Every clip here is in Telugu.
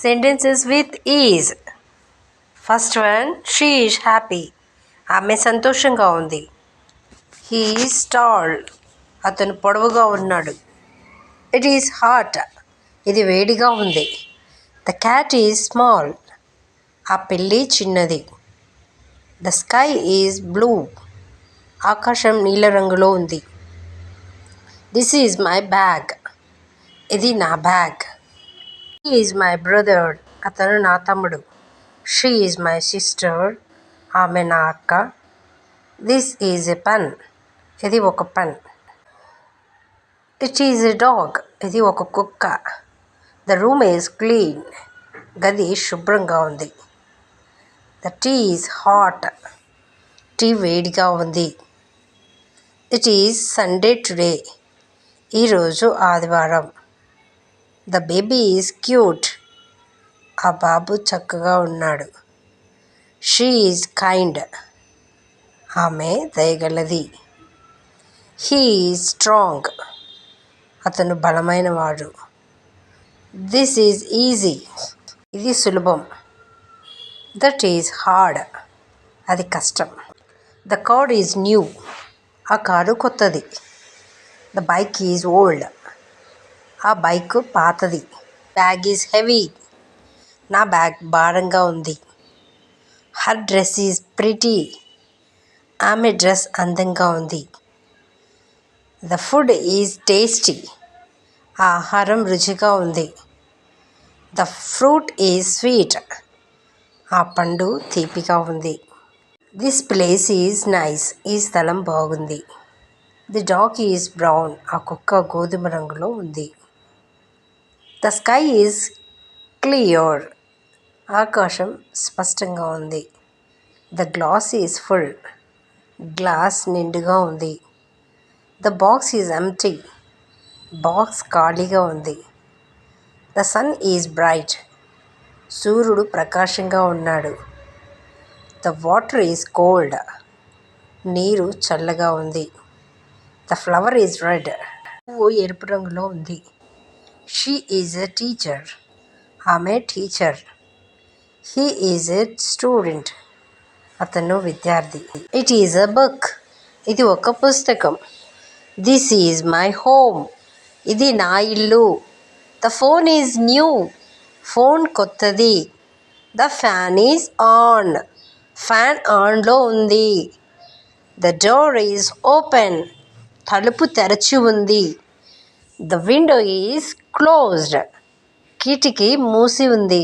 Sentences with ease. First one, she is happy. ఆమె సంతోషంగా ఉంది. He is tall. అతను పొడవుగా ఉన్నాడు. It is hot. ఇది వేడిగా ఉంది. The cat is small. ఆ పిల్లి చిన్నది. The sky is blue. ఆకాశం నీల రంగులో ఉంది. This is my bag. ఇది నా bag. He is my brother. అతను నా తమ్ముడు. She is my sister. ఆమె నా అక్క. This is a pen. ఇది ఒక pen. It is a dog. ఇది ఒక కుక్క. The room is clean. గది శుభ్రంగా ఉంది. The tea is hot. Tea వేడిగా ఉంది. It is Sunday today. ఈరోజు ఆదివారం. The baby is cute. ఆ బాబు చక్కగా ఉన్నాడు. She is kind. ఆమె దయగలది. He is strong. అతను బలమైనవాడు. This is easy. ఇది సులభం. That is hard. అది కష్టం. The car is new. ఆ కారు కొత్తది. The bike is old. ఆ బైక్ పాతది. Bag is heavy. నా బ్యాగ్ భారంగా ఉంది. Her dress is pretty. ఆమె డ్రెస్ అందంగా ఉంది. The food is tasty. ఆ ఆహారం రుచిగా ఉంది. The fruit is sweet. ఆ పండు తీపిగా ఉంది. This place is nice. ఈ స్థలం బాగుంది. The dog is brown. ఆ కుక్క గోధుమ రంగులో ఉంది. The sky is clear. ఆకాశం స్పష్టంగా ఉంది. The glass is full. Glass నిండుగా ఉంది. The box is empty. Box ఖాళీగా ఉంది. The sun is bright. సూర్యుడు ప్రకాశంగా ఉన్నాడు. The water is cold. నీరు చల్లగా ఉంది. The flower is red. పువ్వు ఎరుపు రంగులో ఉంది. She is a teacher. ఆమె teacher. He is a student. అతను విద్యార్థి. It is a book. ఇది ఒక పుస్తకం. This is my home. ఇది నా ఇల్లు. The phone is new. Phone కొత్తది. The fan is on. Fan ఆన్లో ఉంది. The door is open. తలుపు తెరచి ఉంది. The window is closed. కిటికీ మూసి ఉంది.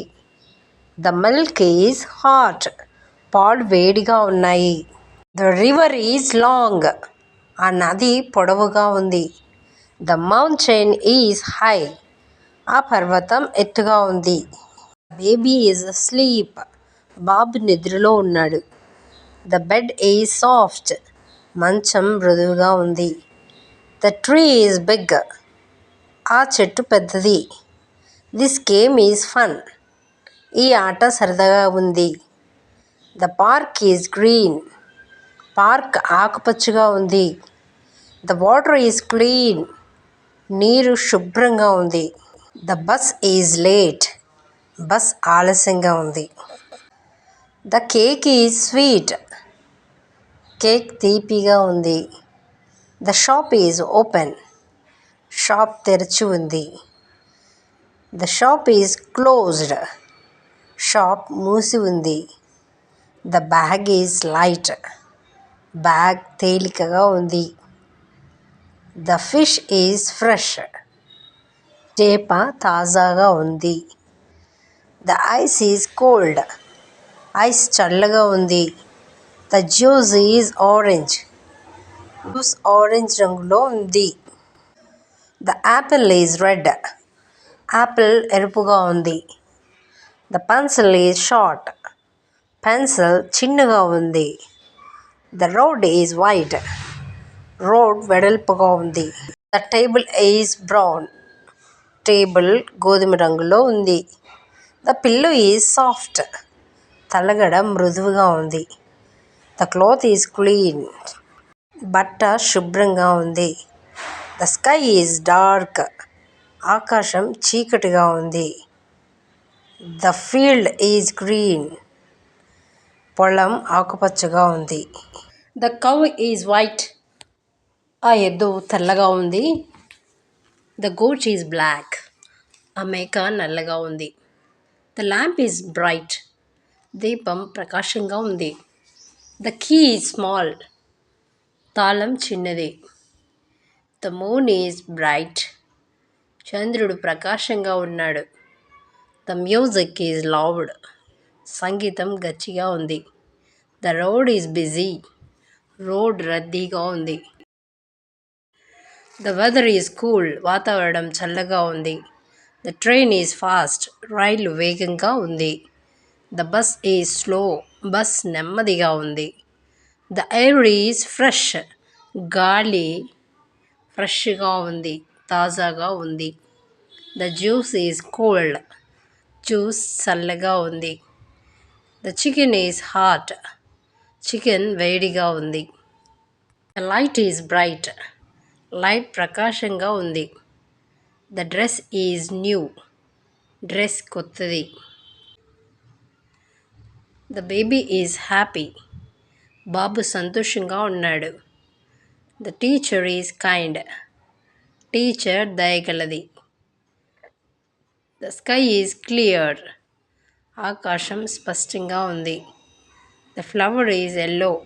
The milk is hot. పాలు వేడిగా ఉన్నాయి. The river is long. ఆ నది పొడవుగా ఉంది. The mountain is high. ఆ పర్వతం ఎత్తుగా ఉంది. Baby is asleep. బాబు నిద్రలో ఉన్నాడు. The bed is soft. మంచం మృదువుగా ఉంది. The tree is big. ఆ చెట్టు పెద్దది. This game is fun. ఈ ఆట సరదాగా ఉంది. The park is green. Park ఆకుపచ్చగా ఉంది. The water is clean. నీరు శుభ్రంగా ఉంది. The bus is late. Bus ఆలస్యంగా ఉంది. The cake is sweet. Cake తీపిగా ఉంది. The shop is open. Shop తెరిచి ఉంది. The shop is closed. Shop మూసి ఉంది. The bag is light. Bag తేలికగా ఉంది. The fish is fresh. చేప తాజాగా ఉంది. The ice is cold. Ice చల్లగా ఉంది. The juice is orange. Juice orange రంగులో ఉంది. The apple is red. Apple ఎరుపుగా ఉంది. The pencil is short. Pencil చిన్నగా ఉంది. The road is wide. Road వెడల్పుగా ఉంది. The table is brown. Table గోధుమ రంగులో ఉంది. The pillow is soft. తలగడ మృదువుగా ఉంది. The cloth is clean. బట్ట శుభ్రంగా ఉంది. The sky is dark. ఆకాశం చీకటిగా ఉంది. The field is green. పొలం ఆకుపచ్చగా ఉంది. The cow is white. ఆ ఎద్దు తెల్లగా ఉంది. The goat is black. ఆ మేక నల్లగా ఉంది. The lamp is bright. దీపం ప్రకాశంగా ఉంది. The key is small. తాళం చిన్నది. The moon is bright. చంద్రుడు ప్రకాశంగా ఉన్నాడు. The music is loud. సంగీతం గట్టిగా ఉంది. The road is busy. Road రద్దీగా ఉంది. The weather is cool. వాతావరణం చల్లగా ఉంది. The train is fast. రైలు వేగంగా ఉంది. The bus is slow. Bus నెమ్మదిగా ఉంది. The air is fresh. గాలి ఫ్రెష్గా ఉంది, తాజాగా ఉంది. The juice is cold. Juice చల్లగా ఉంది. The chicken is hot. Chicken వేడిగా ఉంది. The light is bright. Light ప్రకాశంగా ఉంది. The dress is new. Dress కొత్తది. The baby is happy. బాబు సంతోషంగా ఉన్నాడు. The teacher is kind. Teacher దయగలది. The sky is clear. ఆకాశం స్పష్టంగా ఉంది. The flower is yellow.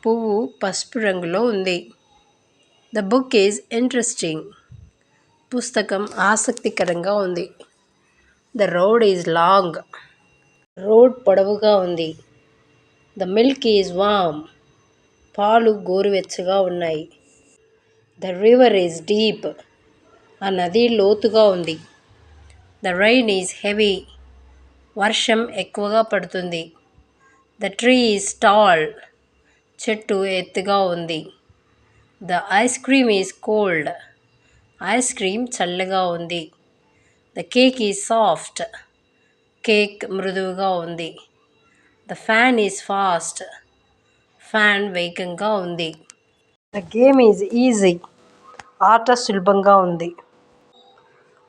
పువ్వు పసుపు రంగులో ఉంది. The book is interesting. పుస్తకం ఆసక్తికరంగా ఉంది. The road is long. Road పొడవుగా ఉంది. ద మిల్క్ ఈజ్ వామ్. పాలు గోరువెచ్చగా ఉన్నాయి. The river is deep. ఆ నది లోతుగా ఉంది. The rain is heavy. వర్షం ఎక్కువగా పడుతుంది. The tree is tall. చెట్టు ఎత్తుగా ఉంది. The ice cream is cold. Ice cream చల్లగా ఉంది. The cake is soft. Cake మృదువుగా ఉంది. The fan is fast. Fan వేగంగా ఉంది. The game is easy. ఆట సులభంగా ఉంది.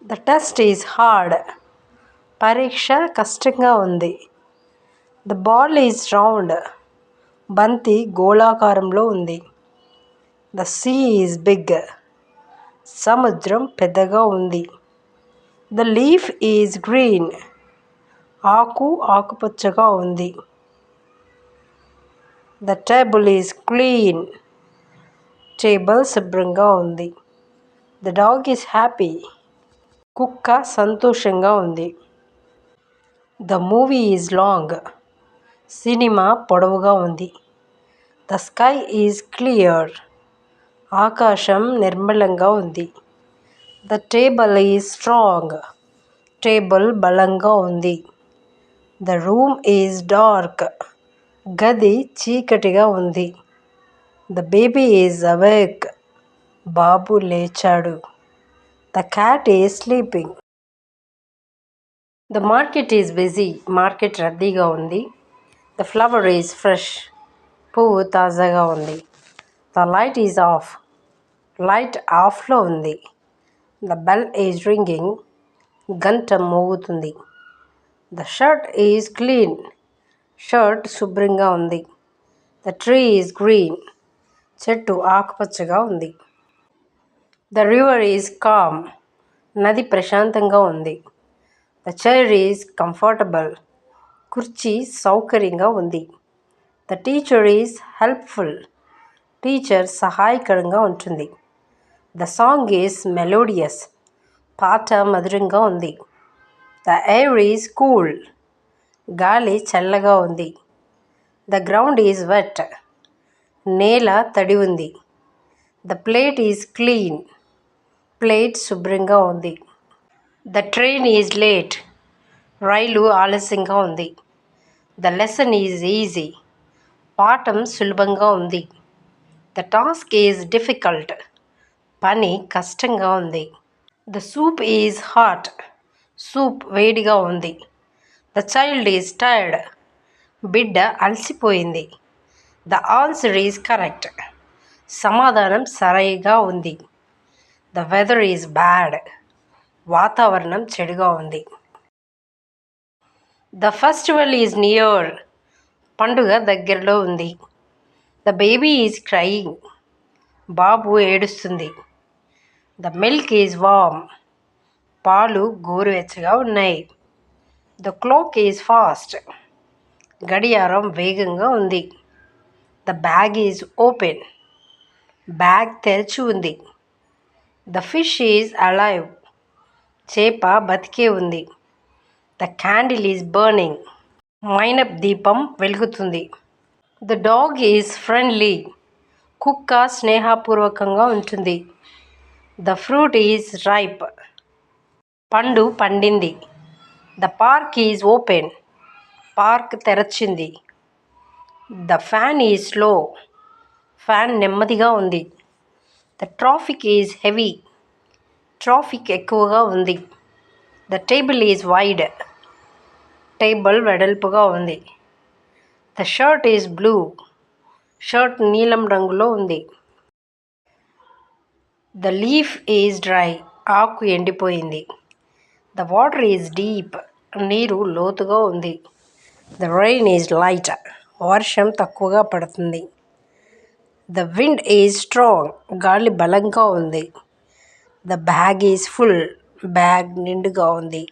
The test is hard. పరీక్ష కష్టంగా ఉంది. The ball is round. బంతి గోళాకారంలో ఉంది. The sea is big. సముద్రం పెద్దగా ఉంది. The leaf is green. ఆకు ఆకుపచ్చగా ఉంది. The table is clean. Table శుభ్రంగా ఉంది. The dog is happy. కుక్క సంతోషంగా ఉంది. The movie is long. సినిమా పొడవుగా ఉంది. The sky is clear. ఆకాశం నిర్మలంగా ఉంది. The table is strong. Table బలంగా ఉంది. The room is dark. గది చీకటిగా ఉంది. The baby is awake. బాబు లేచాడు. The cat is sleeping. The market is busy. Market రద్దీగా ఉంది. The flower is fresh. పువ్వు తాజాగా ఉంది. The light is off. Light ఆఫ్లో ఉంది. The bell is ringing. గంట మోగుతుంది. The shirt is clean. Shirt శుభ్రంగా ఉంది. The tree is green. చెట్టు ఆకుపచ్చగా ఉంది. The river is calm. నది ప్రశాంతంగా ఉంది. The chair is comfortable. కుర్చీ సౌకర్యంగా ఉంది. The teacher is helpful. Teacher సహాయకరంగా ఉంటుంది. The song is melodious. పాట మధురంగా ఉంది. The air is cool. గాలి చల్లగా ఉంది. The ground is wet. నేల తడి ఉంది. The plate is clean. Plate శుభ్రంగా ఉంది. The train is late. రైలు ఆలస్యంగా ఉంది. The lesson is easy. పాఠం సులభంగా ఉంది. The task is difficult. పని కష్టంగా ఉంది. The soup is hot. Soup వేడిగా ఉంది. The child is tired. బిడ్డ అలసిపోయింది. The answer is correct. సమాధానం సరిగా ఉంది. The weather is bad. వాతావరణం చెడుగా ఉంది. The festival is near. పండుగ దగ్గరలో ఉంది. The baby is crying. బాబు ఏడుస్తుంది. The milk is warm. పాలు గోరువెచ్చగా ఉన్నాయి. The clock is fast. గడియారం వేగంగా ఉంది. The bag is open. Bag తెరిచి ఉంది. The fish is alive. చేప బతికే ఉంది. The candle is burning. మైనప్ దీపం వెలుగుతుంది. The dog is friendly. కుక్క స్నేహపూర్వకంగా ఉంటుంది. The fruit is ripe. పండు పండింది. The park is open. Park తెరచింది. The fan is slow. Fan నెమ్మదిగా ఉంది. The traffic is heavy. Traffic ఎక్కువగా ఉంది. The table is wide. Table వెడల్పుగా ఉంది. The shirt is blue. Shirt నీలం రంగులో ఉంది. The leaf is dry. ఆకు ఎండిపోయింది. The water is deep. నీరు లోతుగా ఉంది. The rain is light. వర్షం తక్కువగా పడుతుంది. The wind is strong. గాలి బలంగా ఉంది. The bag is full. Bag నిండుగా ఉంది.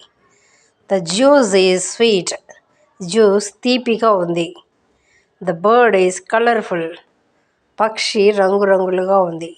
The juice is sweet. Juice తీపిగా ఉంది. The bird is colourful. పక్షి రంగురంగులుగా ఉంది.